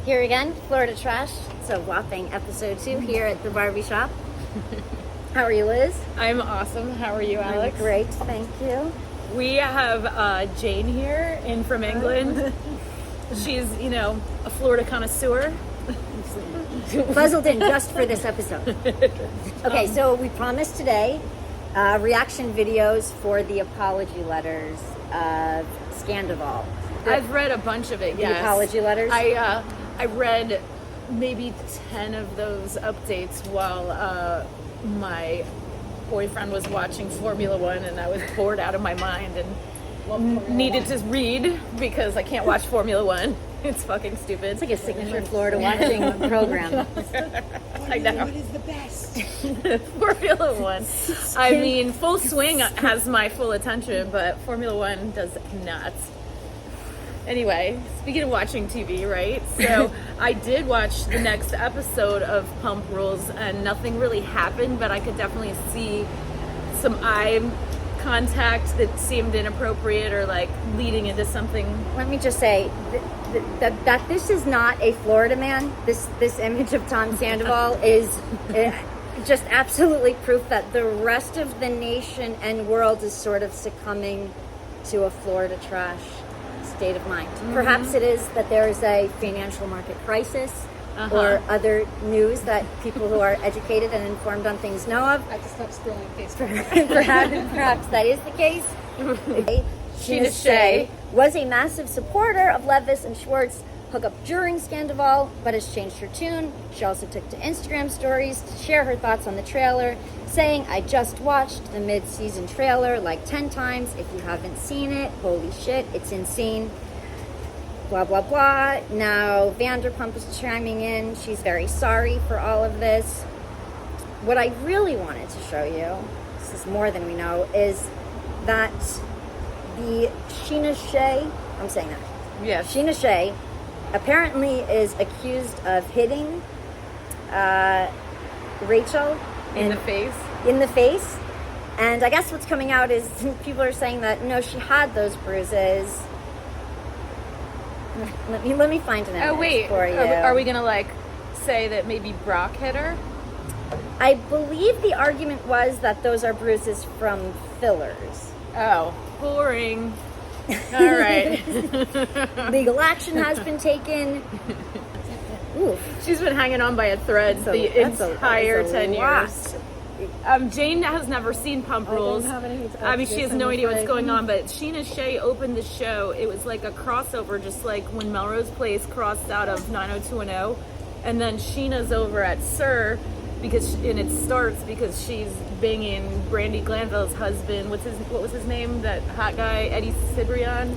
Here again, Florida Trash. It's a whopping episode 2 here at the Barbie Shop. How are you, Liz? I'm awesome. How are you, Alex? I'm great, thank you. We have Jane here in from England. She's, a Florida connoisseur. Buzzled in just for this episode. Okay, so we promised today reaction videos for the apology letters of Scandival. I've read a bunch of it, The yes. apology letters? I read maybe 10 of those updates while my boyfriend was watching Formula One, and I was bored out of my mind and needed to read because I can't watch Formula One. It's fucking stupid. It's like a signature Florida watching program. I know. What is the best? Formula One. I mean, Full Swing has my full attention, but Formula One does not. Anyway, speaking of watching TV, right? So I did watch the next episode of Pump Rules, and nothing really happened, but I could definitely see some eye contact that seemed inappropriate or like leading into something. Let me just say that this is not a Florida man. This image of Tom Sandoval is just absolutely proof that the rest of the nation and world is sort of succumbing to a Florida trash state of mind. Mm-hmm. Perhaps it is that there is a financial market crisis or other news that people who are educated and informed on things know of. I just stopped scrolling Facebook. Perhaps that is the case. Sheena Shea was a massive supporter of Levis and Schwartz hookup during Scandival, but has changed her tune. She also took to Instagram stories to share her thoughts on the trailer, saying, "I just watched the mid-season trailer like 10 times. If you haven't seen it, holy shit, it's insane. Blah, blah, blah." Now, Vanderpump is chiming in. She's very sorry for all of this. What I really wanted to show you, this is more than we know, is that the Sheena Shea, I'm saying that. Yes. Sheena Shea apparently is accused of hitting Rachel In the face. in the face. And I guess what's coming out is people are saying that no, she had those bruises. Let me find an image Oh wait, for you. are we gonna like say that maybe Brock hit her? I believe the argument was that those are bruises from fillers. Oh, boring. All right. Legal action has been taken. Oof. She's been hanging on by a thread the entire 10 years. Jane has never seen Pump Rules. I mean, she has no idea what's going on, but Sheena Shea opened the show. It was like a crossover, just like when Melrose Place crossed out of 90210, and then Sheena's over at Sir, and it starts because she's banging Brandy Glanville's husband. What was his name? That hot guy, Eddie Cibrian?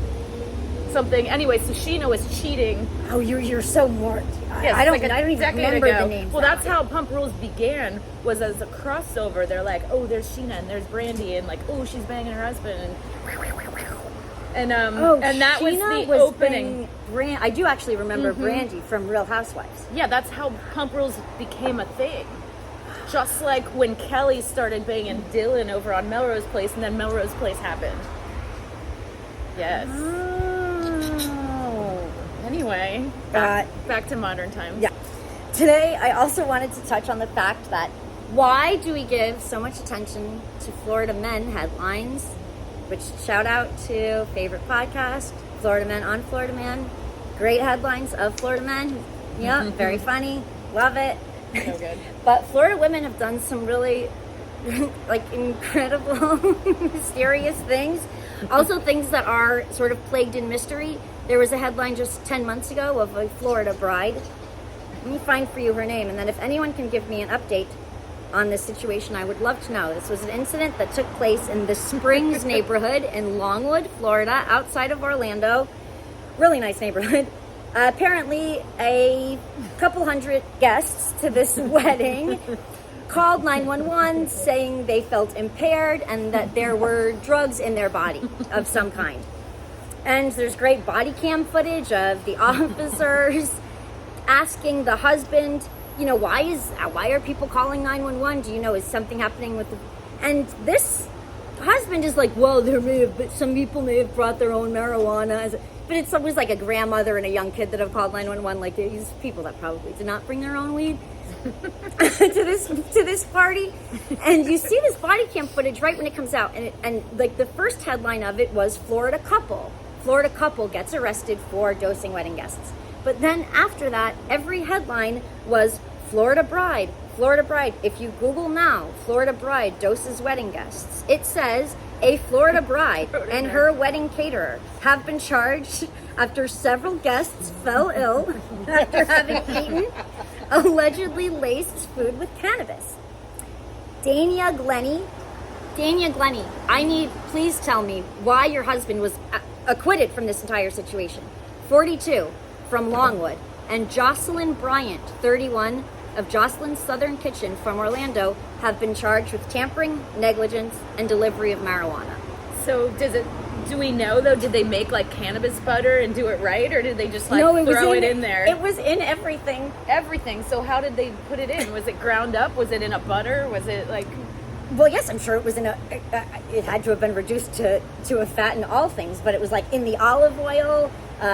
Something. Anyway, so Sheena was cheating. Oh, you're so warped. Yes, I don't like a even decade remember ago. the names. Well, that's how Pump Rules began, was as a crossover. They're like, oh, there's Sheena and there's Brandy, and like, oh, she's banging her husband, and that Sheena was the opening. I do actually remember Brandy from Real Housewives. Yeah, that's how Pump Rules became a thing. Just like when Kelly started banging Dylan over on Melrose Place, and then Melrose Place happened. Yes. Oh. Anyway, back to modern times. Yeah. Today, I also wanted to touch on the fact that why do we give so much attention to Florida Men headlines? Which, shout out to favorite podcast, Florida Men on Florida Man. Great headlines of Florida Men. Yeah, very funny. Love it. So good. But Florida women have done some really incredible, mysterious things. Also things that are sort of plagued in mystery. There was a headline just 10 months ago of a Florida bride. Let me find for you her name, and then if anyone can give me an update on this situation, I would love to know. This was an incident that took place in the Springs neighborhood in Longwood, Florida, outside of Orlando. Really nice neighborhood. Apparently, a couple hundred guests to this wedding called 911 saying they felt impaired and that there were drugs in their body of some kind. And there's great body cam footage of the officers asking the husband, why are people calling 911? Do you know, is something happening with the... And this husband is like, well, but some people may have brought their own marijuana. But it was like a grandmother and a young kid that have called 911. Like these people that probably did not bring their own weed to this party. And you see this body cam footage right when it comes out, and like the first headline of it was Florida couple gets arrested for dosing wedding guests. But then after that, every headline was Florida bride. If you Google now, Florida bride doses wedding guests, it says a Florida bride and her wedding caterer have been charged after several guests fell ill after having eaten allegedly laced food with cannabis. Dania Glenny, please tell me why your husband was acquitted from this entire situation. 42, from Longwood, and Jocelyn Bryant, 31, of Jocelyn's Southern Kitchen from Orlando, have been charged with tampering, negligence, and delivery of marijuana. So do we know though, did they make like cannabis butter and do it right, or did they just like throw it in there? It was in everything. Everything. So how did they put it in? Was it ground up? Was it in a butter? Was it like... Well, yes, I'm sure it was it had to have been reduced to a fat in all things, but it was like in the olive oil.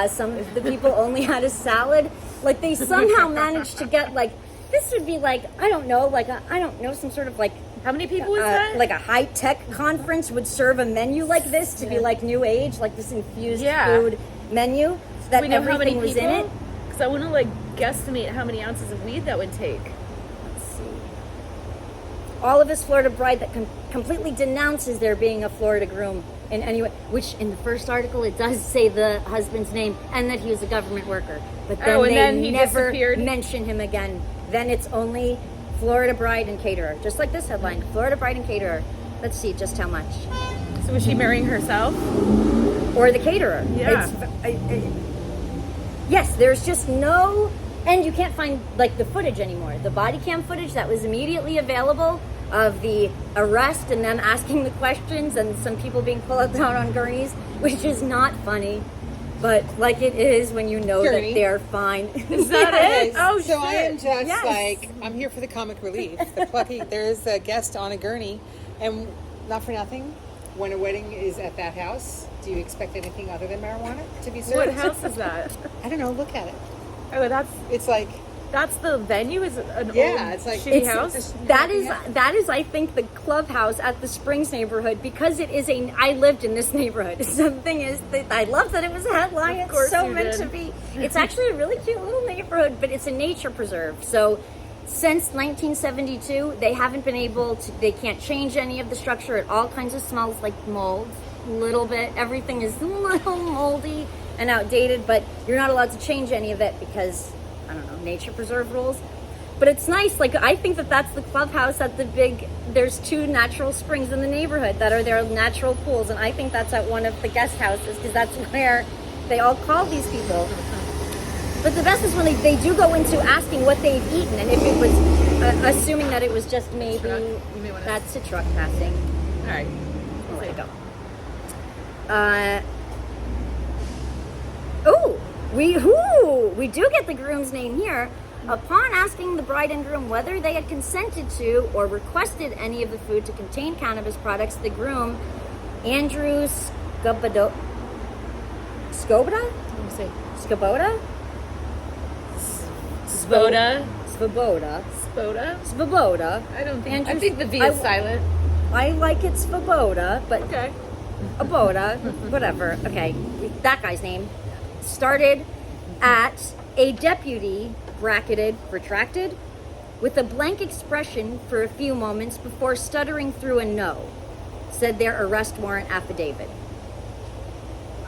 Some of the people only had a salad. Like they somehow managed to get like, this would be like, I don't know, some sort of like, how many people was that? Like a high-tech conference would serve a menu like this to be like new age, like this infused food menu that everything was in it. Because I want to like guesstimate how many ounces of weed that would take. Let's see. All of this Florida bride that completely denounces there being a Florida groom in any way, which in the first article it does say the husband's name and that he was a government worker. But then they never mention him again. Then it's only Florida bride and caterer. Just like this headline, Florida bride and caterer. Let's see just how much. So was she marrying herself? Or the caterer. Yeah. Yes, there's just no, and you can't find like the footage anymore. The body cam footage that was immediately available of the arrest and them asking the questions and some people being pulled down on gurneys, which is not funny. But like it is when you know that they're fine. Is that it? Oh, shit. So I am just like, I'm here for the comic relief. There's a guest on a gurney, and not for nothing, when a wedding is at that house, do you expect anything other than marijuana to be served? What house is that? I don't know, look at it. Oh, it's like... That's the venue? Is it an old it's like shitty house? That is I think the clubhouse at the Springs neighborhood, because it is I lived in this neighborhood. Something is that I love that it was a headline. It's so meant to be. It's actually a really cute little neighborhood, but it's a nature preserve. So since 1972, they haven't been able to, they can't change any of the structure. It all kinds of smells like mold, a little bit. Everything is a little moldy and outdated, but you're not allowed to change any of it because, I don't know, nature preserve rules. But it's nice. Like, I think that's the clubhouse at there's 2 natural springs in the neighborhood that are their natural pools. And I think that's at one of the guest houses because that's where they all call these people. But the best is when they do go into asking what they've eaten. And if it was, assuming that it was just maybe, that's a truck passing. All right. There you go. We do get the groom's name here. Upon asking the bride and groom whether they had consented to or requested any of the food to contain cannabis products, the groom, Andrew Skoboda? Svoboda. I don't think. Andrew, I think the V is silent. I like it Svoboda, but okay. Aboda, whatever. Okay, that guy's name started at a deputy retracted with a blank expression for a few moments before stuttering through a no, said their arrest warrant affidavit.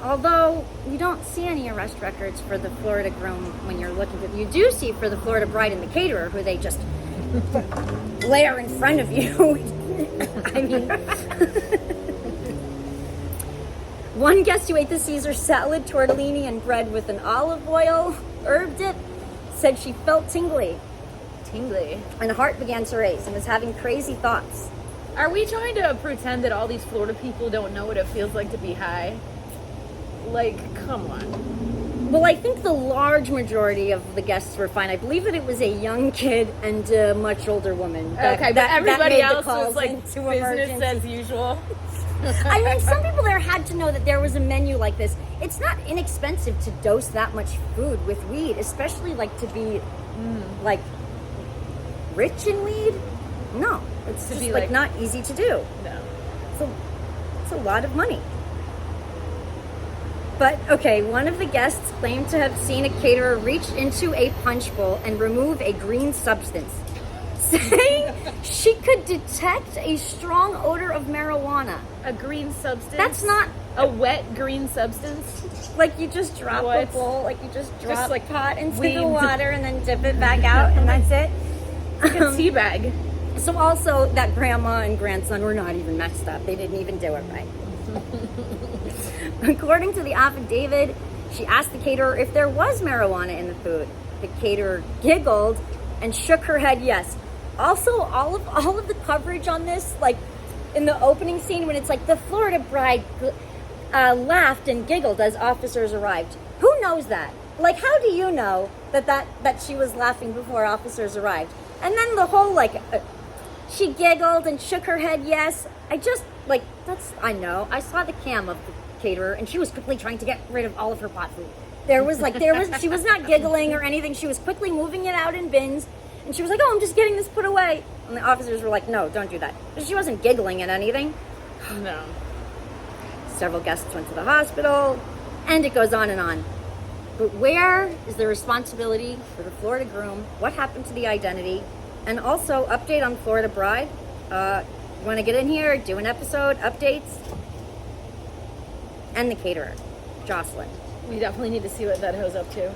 Although you don't see any arrest records for the Florida groom when you're looking for, you do see for the Florida bride and the caterer, who they just glare in front of you. I mean, one guest who ate the Caesar salad, tortellini, and bread with an olive oil herb dip said she felt tingly, and her heart began to race and was having crazy thoughts. Are we trying to pretend that all these Florida people don't know what it feels like to be high? Like, come on. Well, I think the large majority of the guests were fine. I believe that it was a young kid and a much older woman. But everybody else was like business as usual. I mean, some people there had to know that there was a menu like this. It's not inexpensive to dose that much food with weed, especially like to be like rich in weed. No, it's To just be, like like- not easy to do. No. So it's a lot of money. But okay, one of the guests claimed to have seen a caterer reach into a punch bowl and remove a green substance, saying she could detect a strong odor of marijuana. A green substance? That's not a wet green substance? like you just drop What? a bowl, like you just drop like pot into weed. the water and then dip it back out, and that's it. Like a tea bag. So also that grandma and grandson were not even messed up. They didn't even do it right. According to the affidavit, she asked the caterer if there was marijuana in the food. The caterer giggled and shook her head yes. Also, all of the coverage on this, like in the opening scene when it's like the Florida bride laughed and giggled as officers arrived. Who knows that? Like, how do you know that she was laughing before officers arrived? And then the whole she giggled and shook her head yes. I know. I saw the cam of the caterer and she was quickly trying to get rid of all of her pot food. She was not giggling or anything. She was quickly moving it out in bins. And she was like, oh, I'm just getting this put away. And the officers were like, no, don't do that. But she wasn't giggling at anything. No. Several guests went to the hospital, and it goes on and on. But where is the responsibility for the Florida groom? What happened to the identity? And also, update on Florida Bride. You want to get in here, do an episode, updates? And the caterer, Jocelyn. We definitely need to see what that hoe's up to.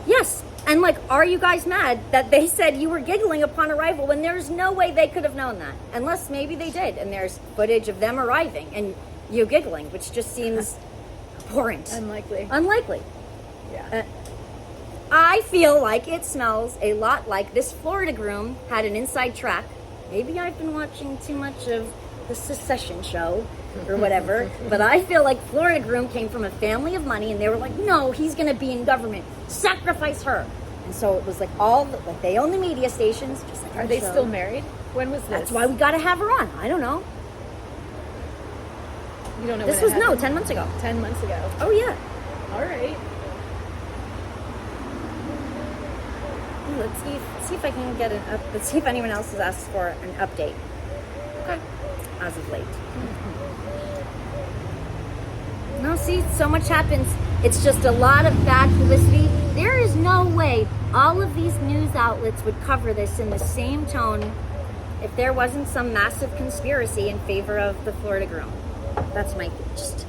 Yes. And are you guys mad that they said you were giggling upon arrival when there's no way they could have known that? Unless maybe they did, and there's footage of them arriving and you giggling, which just seems abhorrent. Unlikely. Yeah. I feel like it smells a lot like this Florida groom had an inside track. Maybe I've been watching too much of the Succession show or whatever, but I feel like Florida groom came from a family of money and they were like, no, he's going to be in government. Sacrifice her. And so it was they own the media stations. Just like Are they still married? When was this? That's why we got to have her on. I don't know. You don't know This when was, it happened? 10 months ago. 10 months ago. Oh, yeah. All right. Let's see if I can get let's see if anyone else has asked for an update. Okay. As of late. No, see, so much happens. It's just a lot of bad publicity. There is no way all of these news outlets would cover this in the same tone if there wasn't some massive conspiracy in favor of the Florida groom. That's my just.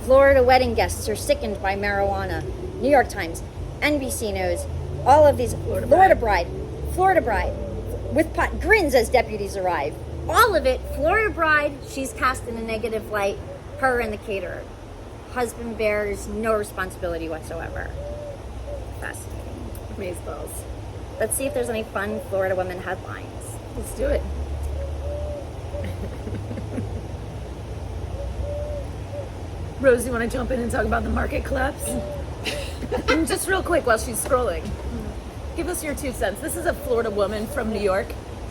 Florida wedding guests are sickened by marijuana. New York Times, NBC News, all of these. Florida Bride, with pot grins as deputies arrive. All of it, Florida Bride, she's cast in a negative light. Her and the caterer. Husband bears no responsibility whatsoever. Fascinating. Amazeballs. Let's see if there's any fun Florida women headlines. Let's do it. Rose, you want to jump in and talk about the market collapse? Just real quick while she's scrolling. Give us your 2 cents. This is a Florida woman from New York.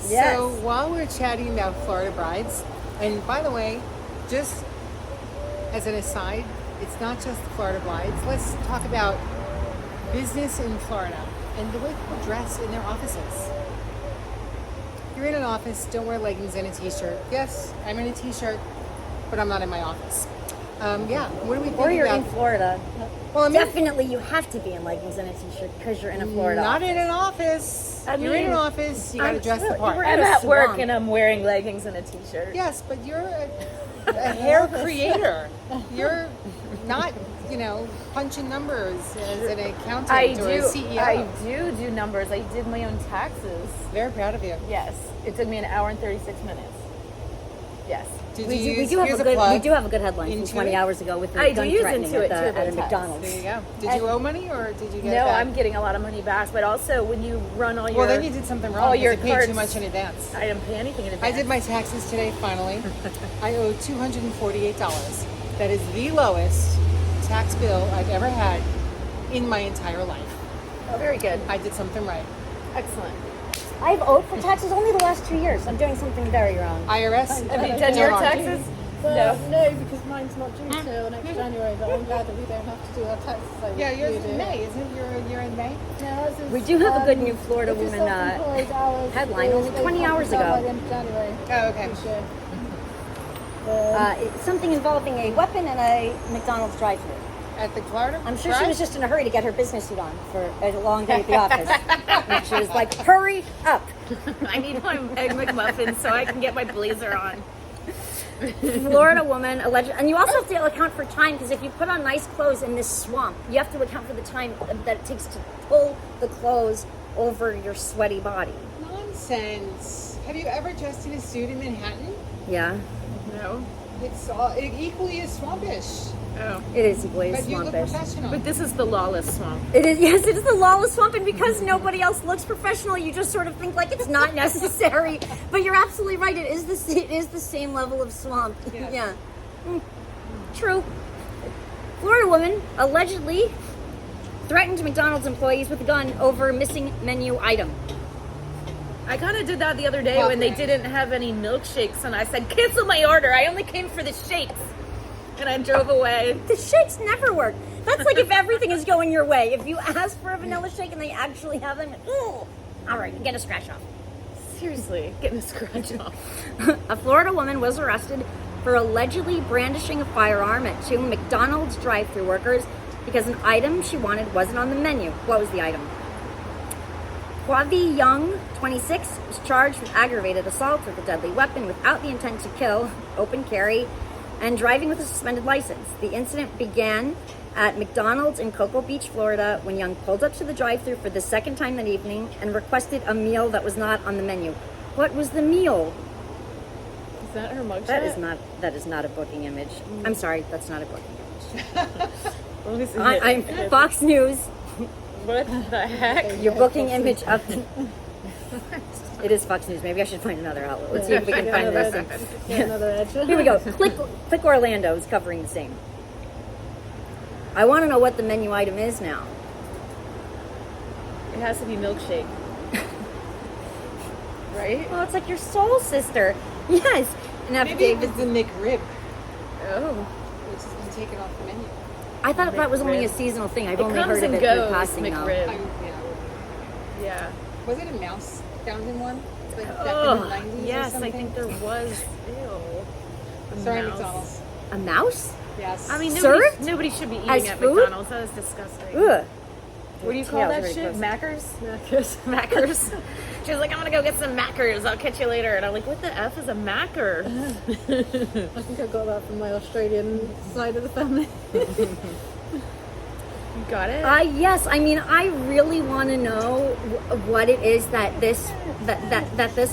Yes. So while we're chatting about Florida brides, and by the way, just as an aside, it's not just the Florida brides. Let's talk about business in Florida and the way people dress in their offices. You're in an office, don't wear leggings and a t-shirt. Yes, I'm in a t-shirt, but I'm not in my office. What do we think Or you're about? in Florida. Well, I mean, Definitely you have to be in leggings and a t-shirt because you're in a Florida not office. in an office. You're in an office. You got to dress the really- part. we're I'm in a at work swamp. and I'm wearing leggings and a t-shirt. Yes, but you're a hair creator. You're not, punching numbers as an accountant I or a CEO. I do numbers. I did my own taxes. Very proud of you. Yes. It took me an hour and 36 minutes. Yes. Did We you do use, have here's a a good. plug. We do have a good headline from Intuit? 20 hours ago with the I do gun use threatening Intuit at a TurboTax. McDonald's. There you go. Did you owe money or did you get it No, back? I'm getting a lot of money back, but also when you run all your... Well, then you did something wrong all because your you paid cards- too much in advance. I didn't pay anything in I advance. did my taxes today, finally. I owe $248. That is the lowest tax bill I've ever had in my entire life. Oh, very good. I did something right. Excellent. I've owed for taxes only the last 2 years. I'm doing something very wrong. IRS? Have you done your Don't argue. taxes? Well, no, because mine's not due till next January, but I'm glad that we don't have to do our taxes. Like Yeah, yours we is do. in May, isn't it? You're in May? No, ours is, We do have a good new Florida it's just woman self-employed hours headline is only 20 hours by ago. the end of January Oh, okay. this year. It's something involving a weapon and a McDonald's drive-thru. At the Florida? I'm sure she was just in a hurry to get her business suit on for a long day at the office. And she was like, hurry up. I need my egg McMuffin so I can get my blazer on. Florida woman alleged, and you also have to account for time, because if you put on nice clothes in this swamp, you have to account for the time that it takes to pull the clothes over your sweaty body. Nonsense. Have you ever dressed in a suit in Manhattan? Yeah, No. It's equally as swampish. Oh. it is equally But you look swampish. professional. But this is the lawless swamp. It is, yes, it is the lawless swamp, and because nobody else looks professional, you just sort of think like it's not necessary. But you're absolutely right. It is the same level of swamp. Yes. Yeah, true. Florida woman allegedly threatened McDonald's employees with a gun over missing menu item. I kind of did that the other day when they didn't have any milkshakes, and I said, cancel my order. I only came for the shakes. And I drove away. The shakes never work. That's like if everything is going your way. If you ask for a vanilla shake and they actually have them, ooh, all right, get a scratch off. Seriously, getting a scratch off. A Florida woman was arrested for allegedly brandishing a firearm at two McDonald's drive-thru workers because an item she wanted wasn't on the menu. What was the item? Kwavi Young, 26, was charged with aggravated assault with a deadly weapon without the intent to kill, open carry, and driving with a suspended license. The incident began at McDonald's in Cocoa Beach, Florida, when Young pulled up to the drive-thru for the second time that evening and requested a meal that was not on the menu. What was the meal? Is that her mugshot? That is not a booking image. I'm sorry, that's not a booking image. Let me see. I'm Fox News. What the heck? Your booking image of it is Fox News. Maybe I should find another outlet. Let's see if we can find this. Get another edge. Here we go. Click Orlando is covering the same. I want to know what the menu item is now. It has to be milkshake. Right? Oh, it's like your soul sister. Yes. An Maybe it was affidavit. the McRib, Oh. which has been taken off the menu. I thought that was only a McRib. seasonal thing. I've It only comes heard of and it through goes, passing though. McRib. Yeah. Yeah. Was it a mouse found in one? Like back Oh, in the 90s yes, or something? I think there was. Ew. A Sorry, mouse. McDonald's. A mouse? Yes. I mean, Served? nobody should be eating As at food? McDonald's. That is disgusting. Ugh. What do you call Yeah, that very shit? gross. Mackers? Mackers. She was like, I'm gonna go get some Mackers. I'll catch you later. And I'm like, what the F is a Macker? I think I got that from my Australian side of the family. You got it? Yes. I mean, I really want to know what it is that this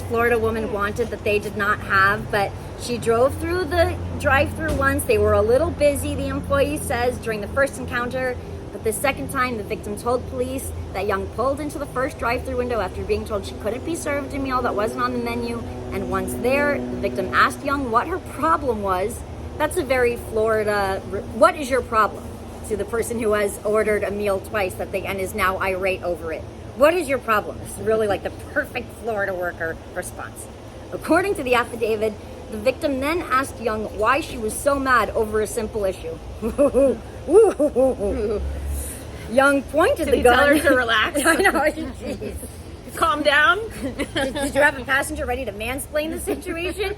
Florida woman wanted that they did not have. But she drove through the drive-through once. They were a little busy, the employee says, during the first encounter. But the second time, the victim told police that Young pulled into the first drive-through window after being told she couldn't be served a meal that wasn't on the menu. And once there, the victim asked Young what her problem was. That's a very Florida. What is your problem? To the person who has ordered a meal twice and is now irate over it. What is your problem? This is really like the perfect Florida worker response. According to the affidavit, the victim then asked Young why she was so mad over a simple issue. Young pointed Did the he gun. tell her to relax? I know. Jeez. Calm down. Did you have a passenger ready to mansplain the situation?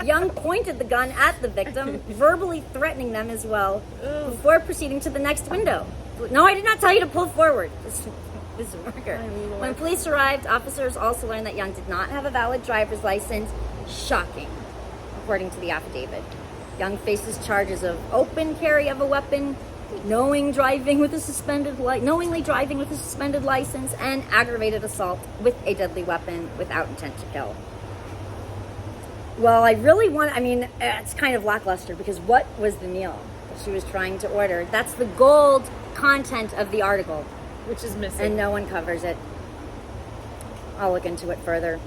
Young pointed the gun at the victim, verbally threatening them as well, before proceeding to the next window. No, I did not tell you to pull forward. This worker. When police arrived, officers also learned that Young did not have a valid driver's license. Shocking, according to the affidavit. Young faces charges of open carry of a weapon, knowingly driving with a suspended license, and aggravated assault with a deadly weapon without intent to kill. Well, it's kind of lackluster because what was the meal that she was trying to order? That's the gold content of the article, Which is missing. and no one covers it. I'll look into it further.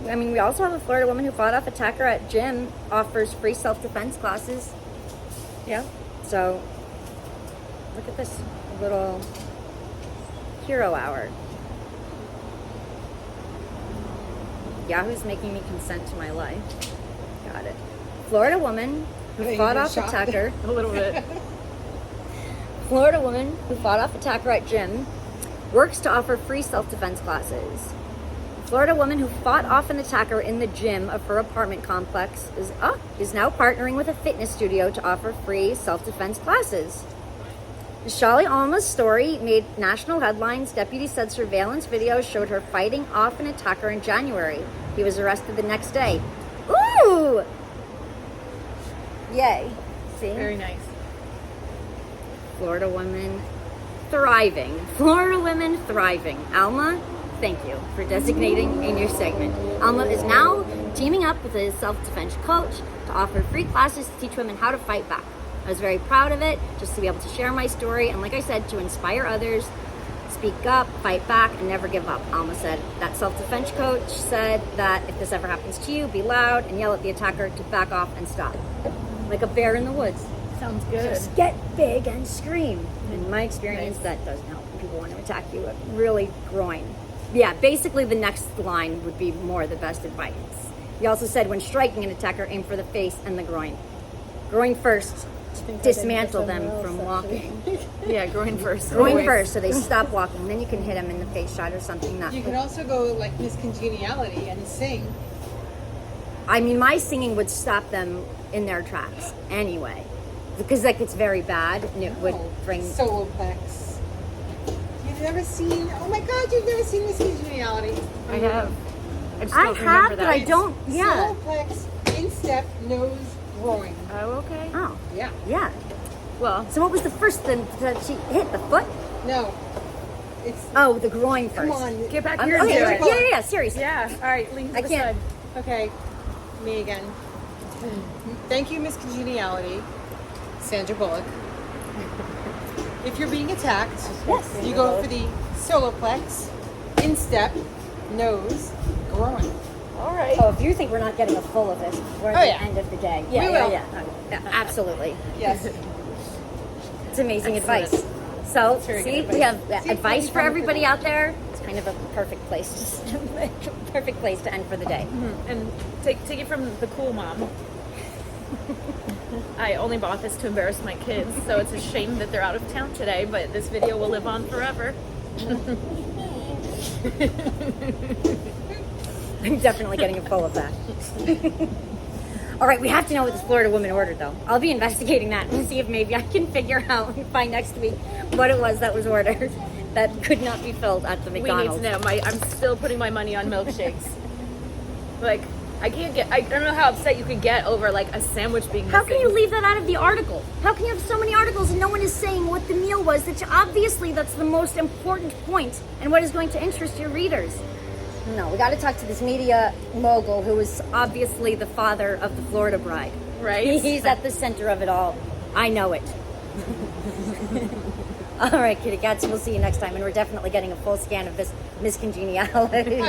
I mean, we also have a Florida woman who fought off attacker at gym, offers free self-defense classes. Yeah. So, look at this little hero hour. Yahoo's making me consent to my life. Got it. Florida woman who You fought been off shocked? attacker. A little bit. Florida woman who fought off attacker at gym works to offer free self-defense classes. Florida woman who fought off an attacker in the gym of her apartment complex is now partnering with a fitness studio to offer free self-defense classes. Shali Alma's story made national headlines. Deputies said surveillance videos showed her fighting off an attacker in January. He was arrested the next day. Ooh! Yay. See? Very nice. Florida women thriving. Florida women thriving. Alma, thank you for designating a new segment. Alma is now teaming up with a self-defense coach to offer free classes to teach women how to fight back. I was very proud of it, just to be able to share my story, and like I said, to inspire others, speak up, fight back, and never give up. Alma said. That self-defense coach said that if this ever happens to you, be loud and yell at the attacker to back off and stop. Like a bear in the woods. Sounds good. Just get big and scream. In my experience, that doesn't help when people want to attack you. Really groin. Yeah, basically the next line would be more the best advice. He also said when striking an attacker, aim for the face and the groin. Groin first. Dismantle them from walking. Yeah, groin first. Groin Always. first, so they stop walking. Then you can hit them in the face shot or something. Not. You can also go like Miss Congeniality and sing. I mean, my singing would stop them in their tracks anyway, because like it's very bad and it would bring. Soloplex. You've never seen? Oh my God! You've never seen Miss Congeniality? I have. I just I don't have, remember but that. I don't. Yeah. Soloplex, instep, nose, groin. Oh, okay. Oh, Yeah. yeah. Well, So what was the first thing that she hit? The foot? No. It's. Oh, the groin first. Come on. get back I'm, here and do okay, it. yeah, seriously. Yeah. All right, lean to I the can't. side. Okay. Me again. Thank you, Miss Congeniality. Sandra Bullock. If you're being attacked, Yes. you go for the soloplex, instep, nose, groin. All right. Oh, if you think we're not getting a full of this, we're at Oh, the yeah. end of the day. Yeah, We yeah, will. yeah. Absolutely. Yes. It's amazing Excellent. advice. So, very see, good we have See, advice it's for everybody out there. It's kind of a perfect place perfect place to end for the day. And take it from the cool mom. I only bought this to embarrass my kids, so it's a shame that they're out of town today, but this video will live on forever. I'm definitely getting a full of that. All right, we have to know what this Florida woman ordered, though. I'll be investigating that and see if maybe I can figure out by next week what it was that was ordered that could not be filled at the We McDonald's. need to know. I'm still putting my money on milkshakes. Like, I don't know how upset you could get over like a sandwich being missing. How can you leave that out of the article? How can you have so many articles and no one is saying what the meal was? Obviously, that's the most important point and what is going to interest your readers. No, we got to talk to this media mogul who is obviously the father of the Florida Bride. Right? He's at the center of it all. I know it. All right, kitty cats, we'll see you next time. And we're definitely getting a full scan of this Miss Congeniality.